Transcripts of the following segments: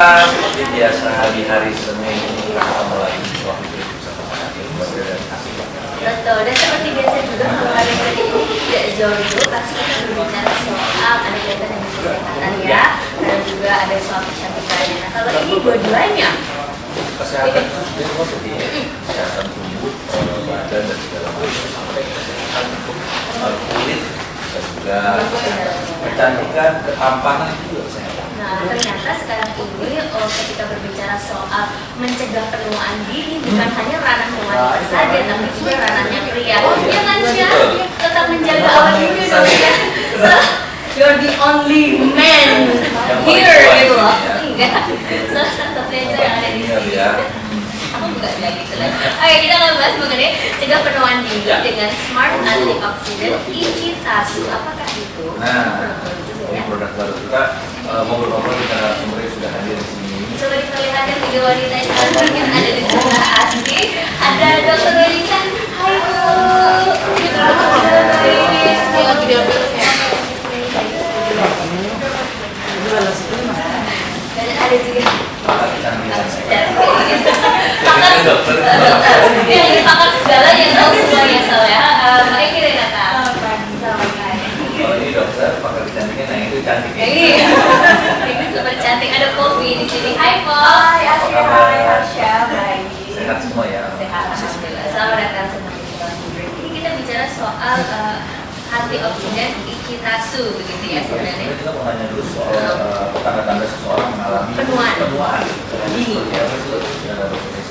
Seperti biasa di hari Senin kita ketemu lagi waktu itu bersama Betul, dan seperti biasa juga kalau hari Senin ini tidak jauh-jauh pasti kita berbicara soal ada kaitan dengan kesehatan ya, dan juga ada soal kecantikan. Nah kalau ini dua-duanya kesehatan itu sendiri maksudnya kesehatan tubuh, badan dan segala macam sampai kesehatan untuk kulit dan juga kecantikan, ketampanan itu juga kesehatan. Nah, ternyata sekarang ini ketika berbicara soal mencegah penuaan dini bukan hanya ranah wanita saja, tapi juga ranahnya pria. Ya kan, Syah? Tetap menjaga awal diri dong ya. So, you're the only man here gitu loh. Enggak. Salah satu aja yang ada di sini. Aku juga bilang gitu lah. Oke, kita akan bahas mengenai cegah penuaan dini dengan Smart Antioxidant Ichitasu. Apakah itu? Nah, ini produk baru kita ngobrol-ngobrol di narasumber yang sudah hadir di sini. Coba diperlihatkan tiga wanita yang ada di sebelah Asti. Ada Dr. Elisa. Hai Bu. Lagi diambil ya. Dan ada juga pakar dokter. Ini pakar segala yang tahu semuanya soalnya. Mbak Eki Renata. Kalau ini dokter pakar kecantikan, nah itu cantik. Iya. Ini super cantik. Ada Poppy di sini. Hai Pop. Hai Asya, hai Asya, baik. Sehat semua ya. Sehat, alhamdulillah. Selamat datang semuanya. Ini kita bicara soal antioksidan Ichitasu begitu ya sebenarnya. Kita mau nanya dulu soal tanda-tanda seseorang mengalami penuaan. Dini. Seperti apa sih? Ada dokter.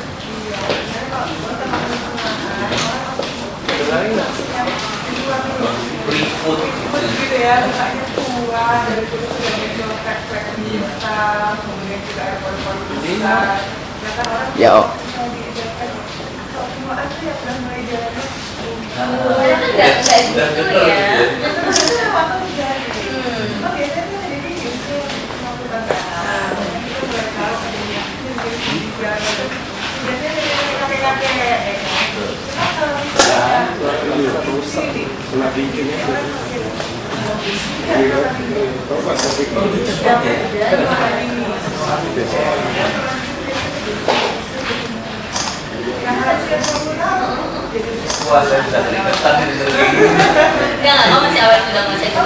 Berikut Gitu ya, misalnya tua, dari kulit sudah muncul krek-krek hitam, kemudian juga ada pori-pori besar. Ya kan orang mau diajarkan kalau penuaan itu ya udah mulai jalan. Padahal kan nggak gitu ya. Itu waktu terjadi. Oh biasanya kan ada di YouTube, waktu banggaan. Itu mulai tahu ada yang juga. Biasanya dari kakek-kakek. Cuma kalau puasa bisa keringetan di Enggak, kamu masih awal sudah mau cek kok.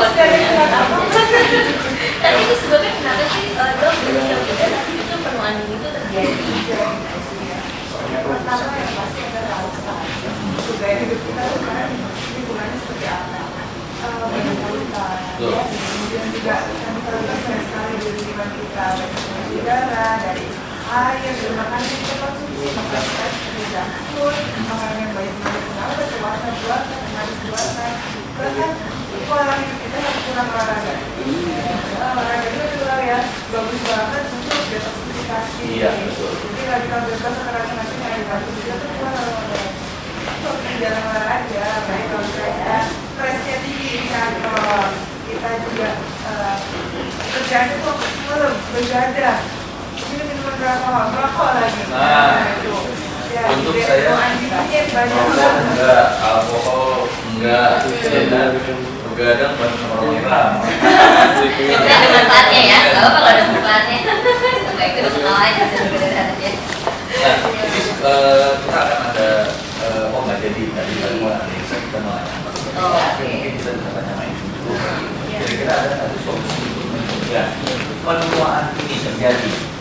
Tapi itu sebabnya kenapa sih dok mudah-mudahan nanti itu penuaan dini itu terjadi? pertama yang pasti adalah gaya hidup kita sekarang lingkungannya seperti apa, banyak kualitas, ya. Kemudian juga kualitas banyak sekali di lingkungan kita, dari udara, dari air, dari makanan yang kita konsumsi, makanan kita seperti junk food, makanan yang banyak pengawet, buatan, manis buatan, bahkan pola hidup kita harus kurang olahraga. Olahraga itu betul ya, bagus banget untuk detoksifikasi. Iya, betul. Jadi radikal bebas racun-racun yang ada di badan kita itu keluar olahraga. Kalau di dalam olahraga, baik kalau misalnya stresnya tinggi di kantor, kita juga kerjaan itu berjadah. Ini minuman beralkohol lagi. Nah, itu. Ya, untuk saya banyak enggak, alkohol enggak, begadang bareng sama orang Islam. Itu ada manfaatnya ya, nggak apa kalau ada manfaatnya. Baik itu ketawa aja benar-benar aja. Nah, jadi kita akan ada nggak jadi tadi dari mulai analisa kita mau mungkin kita bisa tanya-tanya dulu. Kira-kira ada satu solusi untuk mencegah penuaan ini terjadi.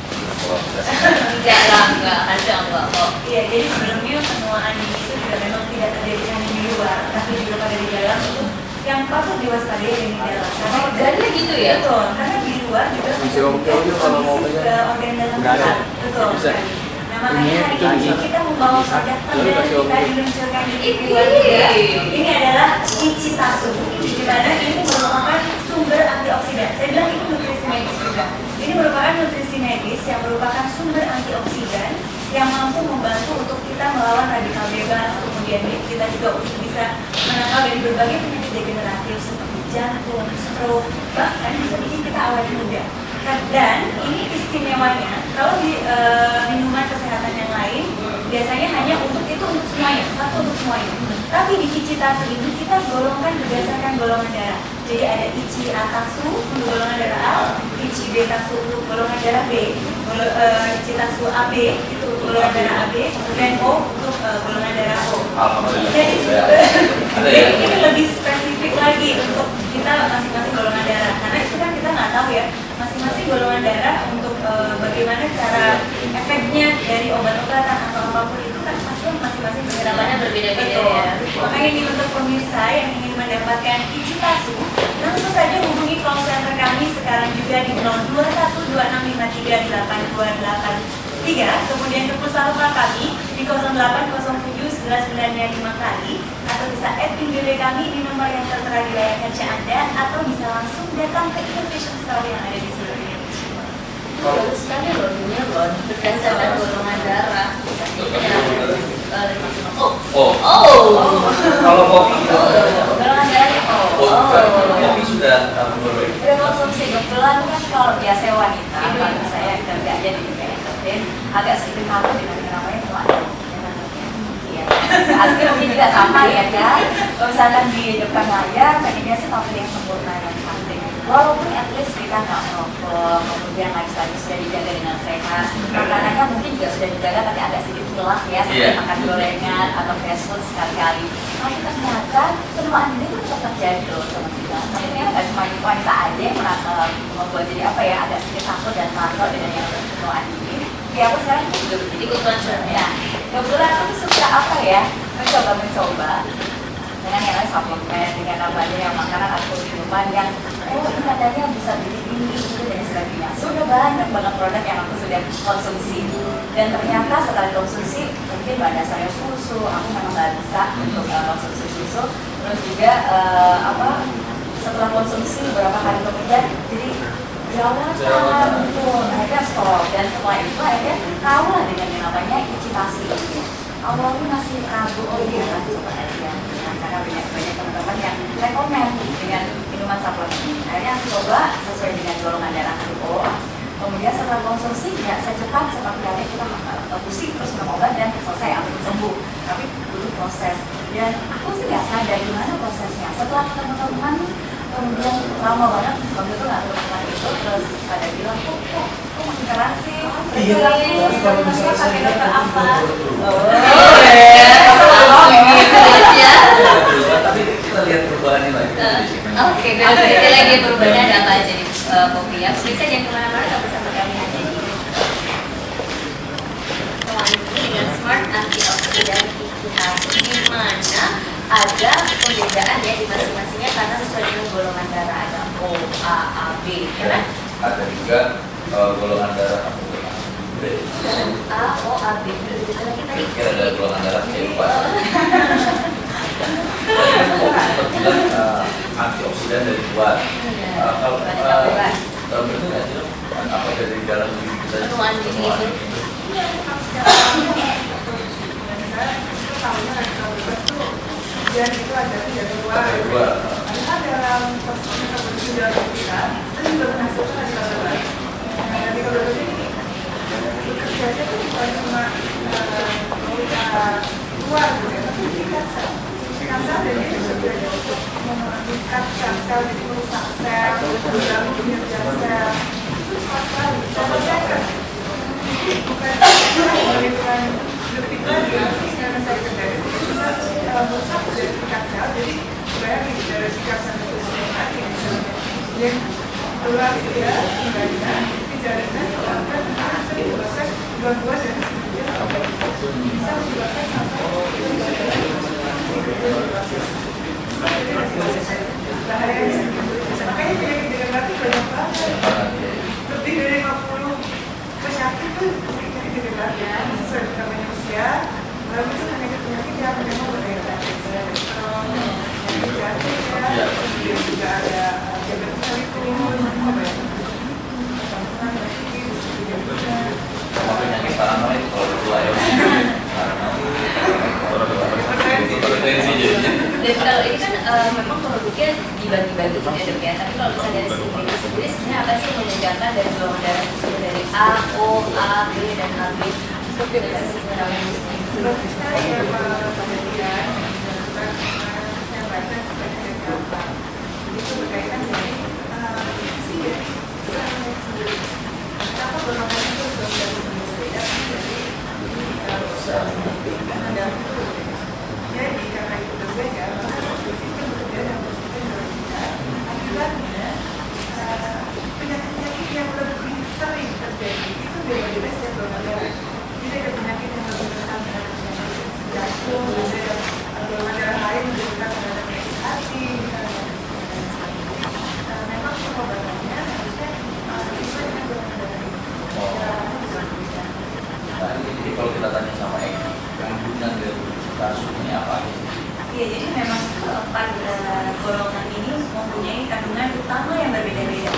Enggak ada kok. Iya, jadi sebelumnya penuaan ini itu juga memang tidak terjadi hanya di luar, tapi juga pada di dalam itu yang patut diwaspadai dari di dalam. Karena Organnya gitu ya? betul, karena di luar juga bisa kalau mau kondisi ke organ dalam kita. Betul. Nah makanya hari ini kita membawa produk terbaru kita diluncurkan di luar juga. Ini adalah Ichitasu, di mana ini merupakan sumber antioksidan. Saya bilang itu nutrisi medis juga. Ini merupakan nutrisi medis yang merupakan sumber antioksidan yang mampu membantu untuk kita melawan radikal bebas, kemudian kita juga untuk bisa menangkal dari berbagai penyakit degeneratif seperti jantung, stroke, bahkan bisa bikin kita awet muda. Dan ini istimewanya, kalau di minuman kesehatan yang lain biasanya hanya untuk semuanya, satu untuk semuanya. Tapi di Ichitasu ini kita golongkan berdasarkan golongan darah. Jadi ada ICA taksu untuk golongan darah A, ICB taksu untuk golongan darah B, IC taksu AB itu untuk golongan darah AB, dan O untuk golongan darah O. Jadi ini lebih spesifik lagi untuk kita masing-masing golongan darah, karena itu kan kita nggak tahu ya masing-masing golongan darah untuk bagaimana cara efeknya dari obat-obatan atau apapun itu kan masing-masing Namanya berbeda-beda ya. Makanya ini untuk pemirsa yang ingin mendapatkan ICITASU, langsung saja hubungi call center kami sekarang juga di 0212538283, kemudian ke pusat kami di 08079995 kali, atau bisa add PIN kami di nomor yang tertera di layar kaca Anda, atau bisa langsung datang ke Innovation Store yang ada di seluruh Indonesia. Bagus sekali loh dunia loh, berdasarkan golongan darah. Kalau kopi itu Golongan darahnya kopi sudah udah konsumsi. Kebetulan kan kalau biasa wanita, kalau saya kerja aja di BNN, agak sedikit malu dengan namanya itu ada. Iya, asli mungkin juga sama ya kan. Kalau misalkan di depan layar, pengennya sih tampil yang sempurna yang cantik. Walaupun at least kita nggak merokok, kemudian lifestyle sudah dijaga dengan sehat, makanannya mungkin juga sudah dijaga tapi agak sedikit telat ya, seperti makan gorengan atau fast food sekali-kali. Tapi ternyata penuaan diri itu tetap terjadi loh sama kita. Tapi ternyata nggak cuma wanita aja yang membuat jadi apa ya, agak sedikit takut dan takut dengan yang penuaan diri. Ya aku sekarang juga Ikut concern ya. Kebetulan aku suka apa ya, mencoba dengan yang lain suplemen, dengan namanya yang makanan atau minuman yang ini katanya bisa bikin ini itu dan sebagainya. Sudah banyak banget produk yang aku sudah konsumsi, dan ternyata setelah konsumsi mungkin pada saya susu, aku memang nggak bisa untuk konsumsi susu. Terus juga setelah konsumsi beberapa hari kemudian jadi jerawatan gitu, akhirnya stop, dan setelah itu akhirnya tahu lah dengan yang namanya ICITASU ini. Awalnya masih ragu, oh iya kan coba aja, karena banyak teman-teman yang rekomen dengan minuman suplemen ini. Akhirnya aku coba sesuai dengan golongan darah aku. Kemudian setelah konsumsi ya secepat seperti halnya kita pusing terus minum obat dan selesai aku sembuh. Tapi dulu proses, dan aku sih nggak sadar gimana prosesnya. Setelah ketemu teman, kemudian lama banget waktu itu nggak ketemu teman itu, terus pada bilang kok makin keras sih. Terus kalau misalnya pakai dokter apa? tapi kita lihat perubahannya lagi. Oke, berarti kita lagi perubahannya ada apa aja di kopi ya. Bisa jangan kemana-mana, tetap bersama kami aja di dengan Smart Antioksidan ICITASU, di mana ada pembedaan ya di masing-masingnya karena sesuai dengan golongan darah, ada O, A, A, B, ya kan? Ada juga golongan darah B. A, O, A, B, itu lagi tadi. Kira ada golongan darah C4. Antioksidan dari luar. Kalau betul nggak sih dok? Apa dari dalam diri kita? Penuaan diri itu. Dan itu ada dari luar. Karena dalam proses metabolisme dalam kita, itu juga menghasilkan antioksidan. Nah, antioksidan ini bekerjanya itu bukan cuma keluar gitu ya, tapi mengikat sel. Mengikat sel dan dia juga belajar untuk mengikat sel jadi merusak sel, mengganggu kinerja sel. Itu cepat sekali. Contohnya kan, bukan detik lagi, tapi karena saya kendali itu bisa merusak dari tingkat sel. Jadi bayangin dari tingkat sel itu sendiri yang keluar dia kembalikan jaringan akan sering proses gangguan dan bisa menyebabkan sampai bahaya. Makanya penyakit degeneratif banyak banget, lebih dari 50 penyakit itu penyakit degeneratif sesuai dengan namanya usia. Lalu itu penyakit yang memang berdegeneratif, jantung ya, kemudian juga ada diabetes mellitus, penyakit paranoid kalau tua ya. Hipertensi jadinya. Dan kalau ini kan memang produknya dibagi-bagi gitu ya dok ya. Tapi kalau misalnya dari segi klinis sendiri sebenarnya apa sih yang membedakan dari golongan darah itu dari A, O, A, B dan AB? Dari sisi penanganan bagus sekali ya Pak Penelitian. Saya baca sebagai apa. Jadi itu berkaitan dengan sih ya, kenapa golongan itu sudah berbeda dari ada jadi karena itu berbeda maka sistem berbeda dan sistem berbeda akibatnya penyakit-penyakit yang lebih sering terjadi itu beda-beda setiap golongan darah. Jadi ada penyakit yang lebih rentan terhadap jantung, ada golongan darah lain lebih rentan terhadap hati, memang pengobatannya harusnya sesuai dengan golongan darah itu. Nah, jadi kalau kita tanya sama Eki, kandungan dari kasus ini apa? Iya, jadi memang keempat golongan ini mempunyai kandungan utama yang berbeda-beda.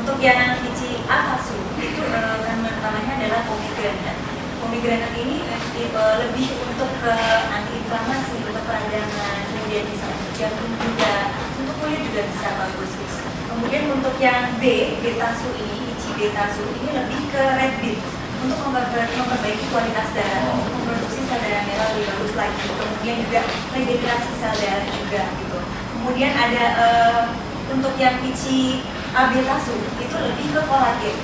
Untuk yang ICA-kasu itu kandungan utamanya adalah pomegranat. Pomegranat ini lebih untuk anti-inflamasi, untuk peradangan, kemudian bisa untuk jantung juga, untuk kulit juga bisa bagus. Kemudian untuk yang betasu ini, ICI-betasu ini lebih ke red beet untuk memperbaiki kualitas darah, untuk memproduksi sel darah merah lebih bagus lagi. Kemudian juga regenerasi sel darah juga gitu. Kemudian ada untuk yang ICI-A-betasu itu lebih ke kolagen.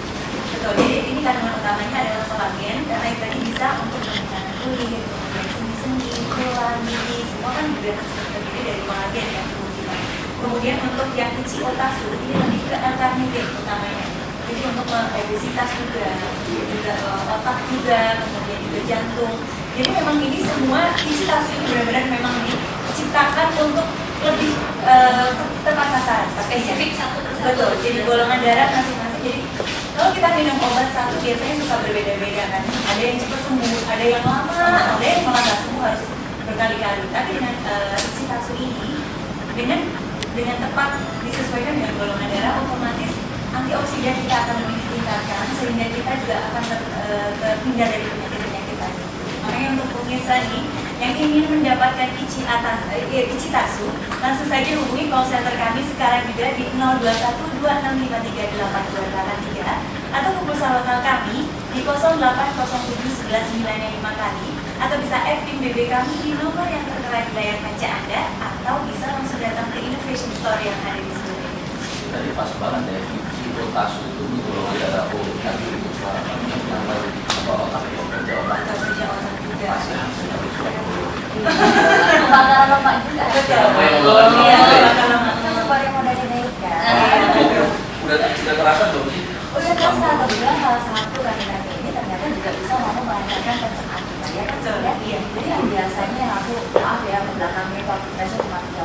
Betul. Jadi ini kandungan utamanya adalah kolagen karena itu tadi bisa untuk meningkatkan kulit, kemudian sendi-sendi, tulang, gigi, semua kan juga terdiri dari kolagen ya. Kemudian untuk yang ICI-Otasu ini lebih ke L-carnitine utamanya. Jadi untuk obesitas juga otak juga, kemudian juga jantung. Jadi memang ini semua ICI-Tasu ini benar-benar memang diciptakan untuk lebih tepat sasaran, spesifik satu persatu. Betul. Jadi golongan darah masing-masing. Jadi kalau kita minum obat satu biasanya suka berbeda-beda kan. Ada yang cepat sembuh, ada yang lama, ada yang malah nggak sembuh harus berkali-kali. Tapi dengan ICI-Tasu ini dengan tepat disesuaikan dengan golongan darah, otomatis antioksidan kita akan lebih ditingkatkan sehingga kita juga akan terhindar dari penyakit-penyakit tadi. Makanya untuk pemirsa nih yang ingin mendapatkan ICI-Tasu, langsung saja hubungi call center kami sekarang juga di 02126538283 atau pulsa lokal kami di 08071195 kali, atau bisa add PIN BB kami di nomor yang tertera di layar kaca Anda, atau bisa langsung datang ke Innovation Store yang ada di sini. Tadi pas banget ya, ICI-Otasu itu golongan darah O, nanti itu suara yang baru otak ya, kerja otak. Kerja otak juga. Pembakaran lemak juga. Apa yang Iya, pembakaran lemak. Kan baru yang mau dinaikkan. Udah terasa belum sih? Udah terasa, kebetulan salah satu laki-laki ini ternyata juga bisa mau melancarkan pencernaan kita ya kan? Betul, iya. Jadi yang biasanya yang aku maaf ya belakangnya waktu biasa cuma 3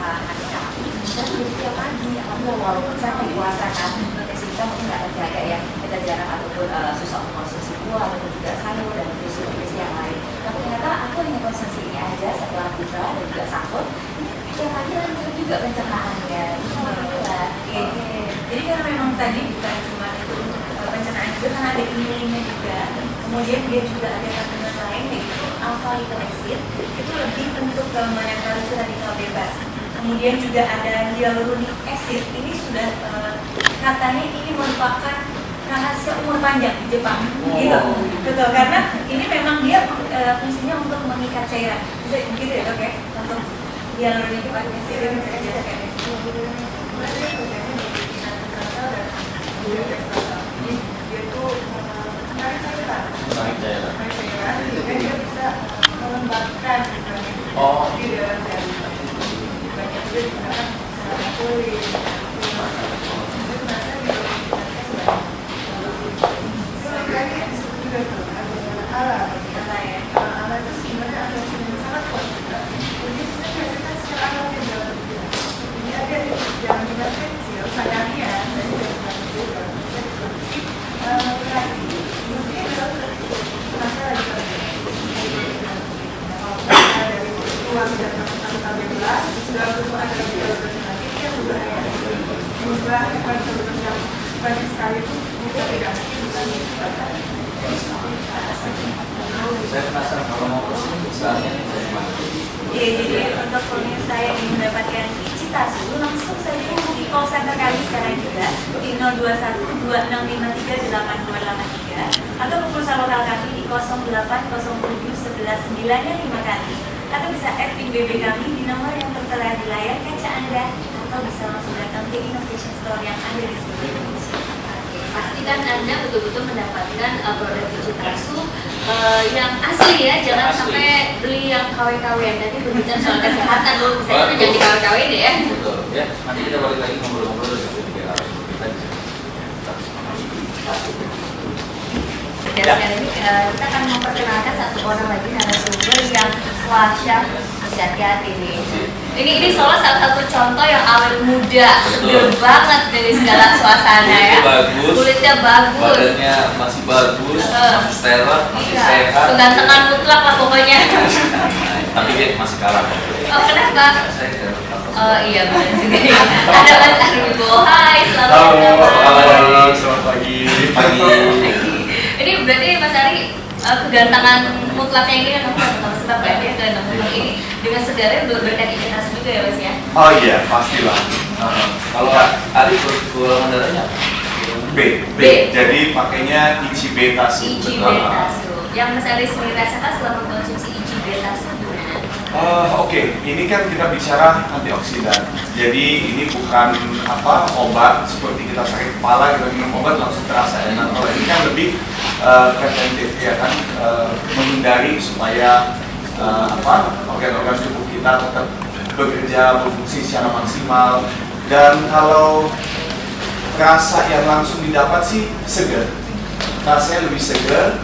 hari sekali. Tapi jadi tiap pagi aku walaupun saya lagi puasa kan, nutrisi kita mungkin nggak terjaga ya, kita jarang ataupun susah mengkonsumsi buah ataupun juga sayur dan nutrisi yang lain. Tapi ternyata aku hanya konsumsi ini aja setelah buka dan juga sahur. Ini tiap pagi lancar juga pencernaannya. Alhamdulillah. Jadi karena memang tadi bukan cuma itu untuk pencernaan juga, karena ada imunnya juga. Kemudian dia juga ada kandungan lain yaitu alpha lipoacid, itu lebih untuk menetralisir radikal bebas. Kemudian juga ada hyaluronic acid, ini sudah katanya ini merupakan rahasia umur panjang di Jepang, gitu. Betul, karena ini memang dia fungsinya untuk mengikat cairan. Bisa gitu ya dok ya? Untuk hyaluronic acid ini bisa dijelaskan ya? Dia tuh menarik cairan, sehingga dia bisa melembabkan di dalam jari. Banyak juga digunakan secara kulit. Lagi disebut juga tuh ala itu sebenarnya ada yang sangat kuat. Jadi sebenarnya biasanya secara alami dalam tubuh kita. Ini ada di dalam jumlah kecil, sadarnya dari jumlah kecil dalam bisa diproduksi lagi. Mungkin dalam masalah di dari luar dan tentang belas sudah berubah ada lagi yang berubah yang banyak sekali itu bukan tidak mungkin bisa Saya penasaran kalau mau kesini misalnya dari mana? Iya, jadi untuk pemirsa yang ingin mendapatkan ICI-Tasu, langsung saja hubungi call center kami sekarang juga di 02126538283 atau pulsa lokal kami di 08071195 kali, atau bisa add PIN BB kami di nomor yang tertera di layar kaca Anda. atau bisa langsung datang ke Innovation Store yang ada di seluruh Indonesia. Pastikan Anda betul-betul mendapatkan produk Ichitasu yang asli ya, jangan sampai beli yang KW-KW. Tadi berbicara soal kesehatan dulu, misalnya jangan di KW-KW deh ya. Betul ya. Nanti kita balik lagi ngobrol-ngobrol dengan tiga narasumber kita bisa. Dan sekarang ini kita akan memperkenalkan satu orang lagi narasumber yang wah Syah, hati-hati nih. Ini salah satu contoh yang awet muda, seger banget dari segala suasana ya. Kulitnya bagus, badannya masih bagus, masih steril, masih iya. sehat. Kegantengan mutlak lah pokoknya. Tapi dia masih kalah. Oh kenapa? Saya kira Oh iya benar juga ya. Ada Mas Arwibo, hai selamat Halo, selamat pagi. Pagi. Ini berarti Mas Ari kegantengan mutlaknya ini kan tahu sebab ya dia kegantengan mutlak ini dengan segarnya berkat Ichitasu juga ya Mas ya. Oh iya, pastilah. Kalau Ari golongan darahnya B. Jadi pakainya Ichibetasu. Ichibetasu. Yang Mas Ari sendiri rasakan selama konsumsi Ichibetasu gimana? Oke, ini kan kita bicara antioksidan. Jadi ini bukan obat seperti kita sakit kepala kita minum obat langsung terasa enak. Kalau ini kan lebih preventif ya kan, menghindari supaya organ-organ tubuh kita tetap bekerja berfungsi secara maksimal. Dan kalau rasa yang langsung didapat sih segar, rasanya lebih segar.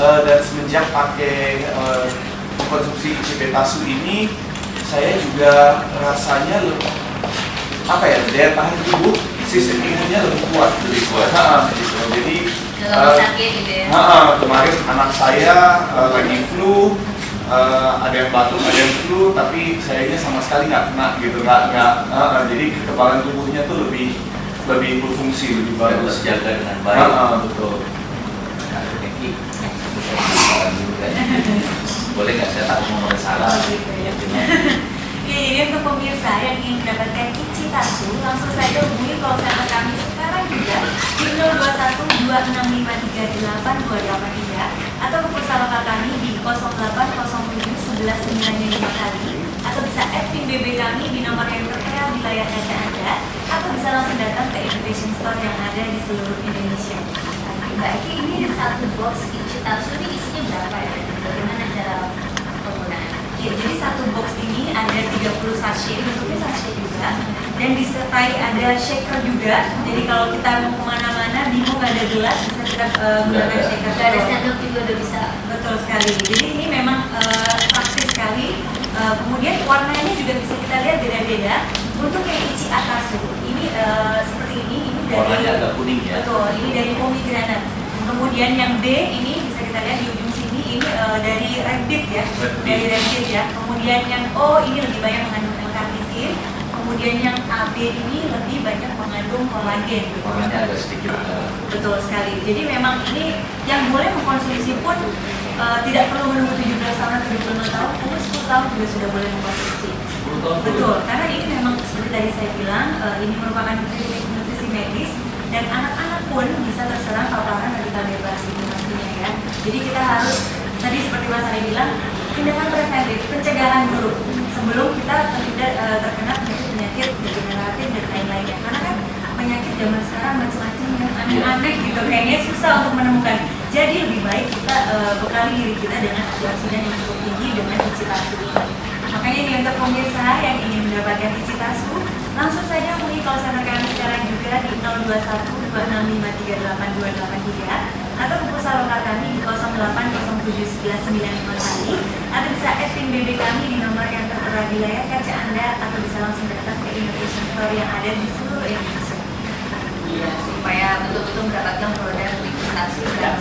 Dan semenjak pakai konsumsi Ichibetasu ini, saya juga rasanya lebih daya tahan tubuh, sistem imunnya lebih kuat. Jadi Kalau sakit gitu ya. kemarin anak saya lagi flu, ada yang batuk, ada yang flu, tapi sayanya sama sekali nggak kena gitu, jadi kekebalan tubuhnya tuh lebih berfungsi, lebih bagus. jaga dengan baik. Betul. Boleh nggak saya tahu nomor salah? Jadi untuk pemirsa yang ingin mendapatkan Ichitasu, langsung saja hubungi call center kami sekarang juga di 02126538283 atau ke pulsa lokal kami di 08071195 kali, atau bisa add PIN BB kami di nomor yang tertera di layar kaca Anda, atau bisa langsung datang ke Innovation Store yang ada di seluruh Indonesia. Mbak Eki, ini satu box Ichitasu ini isinya berapa ya? Bagaimana cara penggunaannya? Ya, jadi satu box ini ada 30 sachet, bentuknya sachet juga, dan disertai ada shaker juga. Jadi kalau kita mau kemana-mana bingung nggak ada gelas, bisa kita gunakan shaker. Gak ada sendok juga udah bisa. Betul sekali. Jadi ini memang praktis sekali. Kemudian warnanya juga bisa kita lihat beda-beda. Untuk yang Ichitasu ini seperti ini dari Warnanya agak kuning ya. Betul, ini dari pomegranate. Kemudian yang B ini bisa kita lihat di ujung sini, ini dari rabbit ya. Dari rabbit ya. Kemudian yang O ini lebih banyak mengandung L-karnitin. Kemudian yang AB ini lebih banyak mengandung kolagen. Warnanya agak sedikit. Betul sekali. Jadi memang ini yang boleh mengkonsumsi pun tidak perlu menunggu 17 tahun atau 25 tahun, umur 10 tahun juga sudah boleh mengkonsumsi. Betul, karena ini memang seperti tadi saya bilang, ini merupakan nutrisi medis dan anak-anak pun bisa terserang paparan radikal bebas ini pastinya ya. Jadi kita harus, tadi seperti Mas Ari bilang, tindakan preventif, pencegahan dulu sebelum kita terkena penyakit degeneratif dan lain-lainnya. Karena kan penyakit zaman sekarang macam-macam yang aneh-aneh gitu, kayaknya susah untuk menemukan. Jadi lebih baik kita bekali diri kita dengan antioksidan yang cukup tinggi dengan Ichitasu ini. Makanya ini untuk pemirsa yang ingin mendapatkan Ichitasu, langsung saja hubungi call center kami sekarang juga di 02126538283 atau ke pulsa lokal kami di 08071195 kali, atau bisa add PIN BB kami di nomor yang tertera di layar kaca Anda, atau bisa langsung datang ke Innovation Store yang ada di seluruh Indonesia. Iya, supaya betul-betul mendapatkan produk Ichitasu dan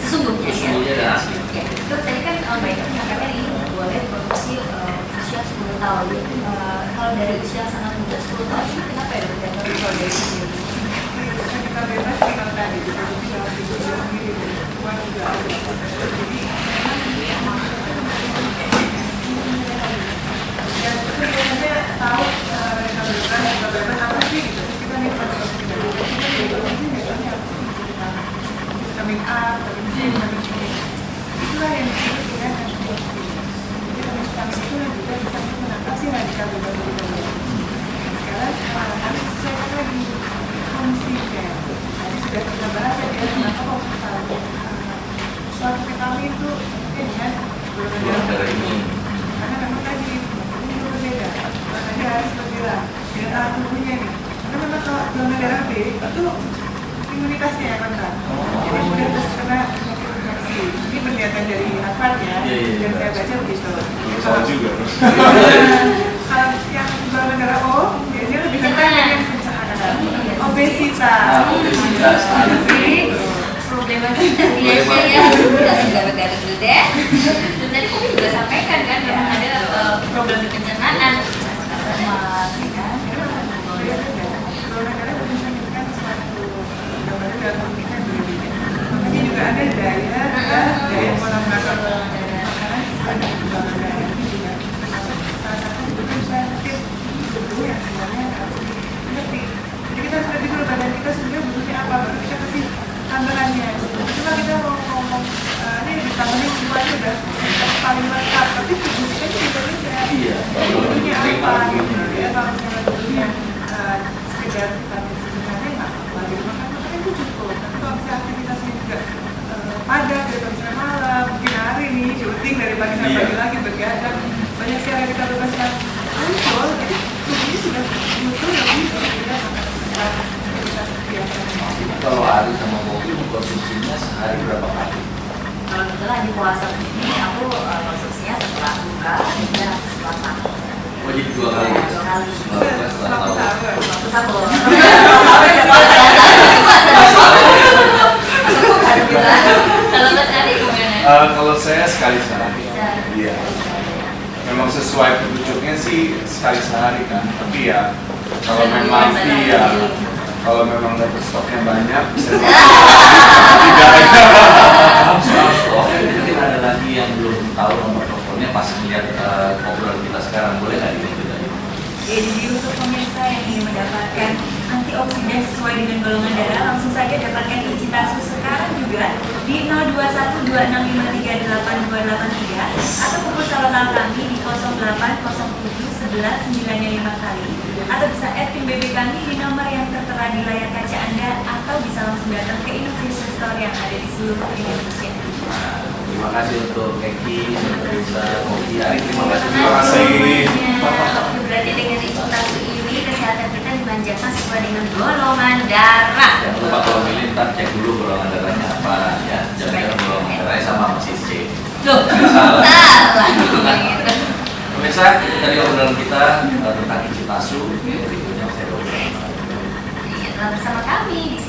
sesungguhnya ya. Sesungguhnya dan asli. Ya, itu tadi kan Mbak Eki mengatakan ini boleh produksi usia 10 tahun. Kalau dari usia sangat muda 10 tahun ini kenapa ya berdasarkan produk ini sendiri? Kita bebas tinggal tadi kita bisa hidup sendiri, Tuhan juga ada. Jadi ya itu biasanya tahu mereka bebas apa sih gitu. Kita nih pada vitamin A, vitamin C, vitamin C. Itulah yang disebut dengan antioksidan. Jadi vitamin itu juga bisa mengatasi radikal bebas. adalah kami sesuaikan lagi fungsinya. Tadi sudah kita bahas ya, kenapa kok suatu vitamin itu dengan golongan darah ini. Karena memang tadi ini berbeda. Makanya harus bergerak daya tahan tubuhnya nih. Karena memang kalau golongan darah B itu imunitasnya yang rendah. Jadi mudah terkena penyakit infeksi. Ini penelitian dari Harvard ya, dan saya baca begitu. Salah juga. Kalau yang golongan darah O, dia lebih rentan dengan pencernaan, obesitas. Jadi problematika biasa ya, langsung garuk-garuk dulu deh. Dan tadi kami juga sampaikan kan, memang ada problem di pencernaan. Makanya juga ada daya pola makan makanan ada golongan darah ini juga masuk salah satu preventif tubuh yang sebenarnya harus dimengerti. Jadi kita harus ngerti dulu badan kita sebenarnya butuhnya apa, baru kita kasih tambahannya. Cuma kita mau ngomong ini ditambahin semuanya udah paling lengkap, tapi tubuh kita juga beda. Butuhnya apa gitu ya, kalau misalnya butuhnya sekedar vitamin sebenarnya nggak lagi makan itu cukup. Tapi kalau misalnya aktivitasnya juga padat, dari misalnya malam, mungkin hari nih syuting dari pagi sampai pagi lagi begadang, banyak sekali kita bebas yang muncul, jadi tubuhnya sudah butuh lebih berbeda sama aktivitas biasa. Kalau Ari sama Bobi konsumsinya sehari berapa kali? Kalau kebetulan di puasa ini aku konsumsinya setelah buka dan setelah sahur. Oh jadi 2 kali? 2 kali. Setelah sahur. Sahur. Kalau Mas Ari gimana? Kalau saya sekali sehari. Iya. Memang sesuai petunjuknya sih sekali sehari kan. Tapi ya kalau memang kalau memang dapat stoknya banyak bisa tidak. Soal stok, mungkin ada lagi yang belum tahu nomor teleponnya pas melihat obrolan kita sekarang, boleh nggak diminta? Jadi untuk pemirsa yang ingin mendapatkan antioksidan sesuai dengan golongan darah, langsung saja dapatkan Ichitasu sekarang juga di 0212653823 atau hubungi salon kami di 08071195 kali, atau bisa add tim BB kami di nomor yang tertera di layar kaca Anda, atau bisa langsung datang ke Innovation Store yang ada di seluruh Indonesia. Terima kasih untuk Eki, Risa, Kopi, Ari, terima kasih. Terima kasih. Berarti dengan Ichitasu ini kesehatan kita dimanjakan sesuai dengan golongan darah. Jangan lupa kalau milih ntar cek dulu golongan darahnya apa ya. Jangan golongan darahnya sama persis C. Loh, salah gitu. Pemirsa, itu tadi obrolan kita tentang Ichitasu. Berikutnya saya doakan. Tetap bersama kami di